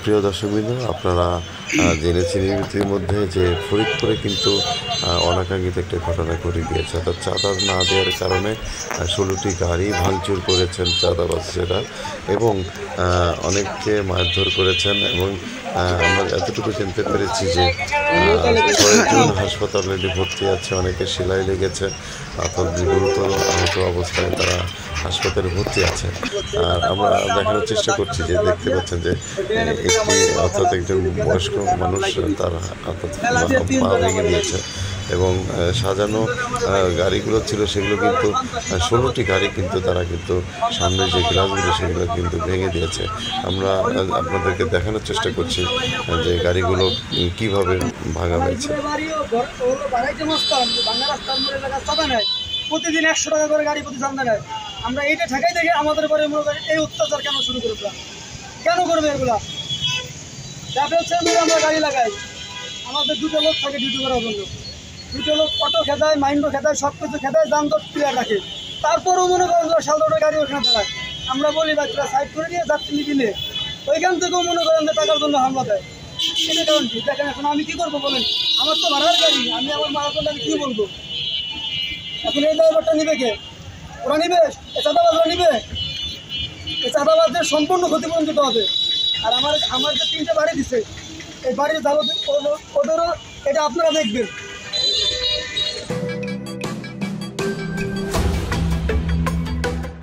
প্রিয় দর্শকবৃন্দ, আপনারা জেনেছেন ইতিমধ্যে যে ফরিদপুরে কিন্তু অনাকাঙ্ক্ষিত একটি ঘটনা ঘটে গিয়েছে। অর্থাৎ চাঁদা না দেওয়ার কারণে 16টি গাড়ি ভাঙচুর করেছেন চাঁদাবাজেরা এবং অনেককে মারধর করেছেন। এবং আমরা এতটুকু জানতে পেরেছি যে 6 জন হাসপাতালে ভর্তি আছে, অনেকে সেলাই লেগেছে, অর্থাৎ গুরুতর আহত অবস্থায় তারা হাসপাতালে ভর্তি আছে। আর আমরা দেখানোর চেষ্টা করছি যে দেখতে পাচ্ছেন যে একজন বয়স্ক মানুষ তার অর্থাৎ পা ভেঙে দিয়েছে এবং সাজানো গাড়িগুলো ছিল সেগুলো কিন্তু 16টি গাড়ি কিন্তু তারা কিন্তু সামনে যে গ্লাসগুলো সেগুলো কিন্তু ভেঙে দিয়েছে। আমরা আপনাদেরকে দেখানোর চেষ্টা করছি যে গাড়িগুলো কিভাবে ভাঙা হয়েছে। প্রতিদিন 100 টাকা করে গাড়ি প্রতি চান্দা নেয়। আমরা এইটা ঠেকাই দেখে আমাদের পরে এই অত্যাচার কেন শুরু করেছিলাম, কেন করবে এগুলা? যাতে হচ্ছে আমরা গাড়ি লাগাই, আমাদের দুটো লোক থাকে ডিউটি করার জন্য, দুটো লোক অটো খেদায়, মাইন্ডও খেদায়, সব কিছু খেদায়, যানজট ক্লিয়ার রাখে। তারপরেও মনে করেন সালদোটের গাড়ি ওখানে দাঁড়ায়। আমরা বলি বাচ্চারা সাইড করে দিয়ে যাত্রী নিবিলে ওইখান থেকেও মনে করেন যে টাকার জন্য হামলা দেয়। সেটা কারণ কি দেখেন, এখন আমি কী করবো বলেন? আমার তো ভাড়ার গাড়ি, আমি আমার মারাত্মক আমি কী বলবো? এখন এই ড্রাইভারটা নিবে কে? ওরা নিবে? এই চাঁদাবাজরা নিবে? এই চাঁদাবাজদের সম্পূর্ণ ক্ষতিপূরণ দিতে হবে। আর আমার যে 3টে বাড়ি দিছে, এই বাড়ির যাবতীয় ওদেরও এটা আপনারা দেখবেন।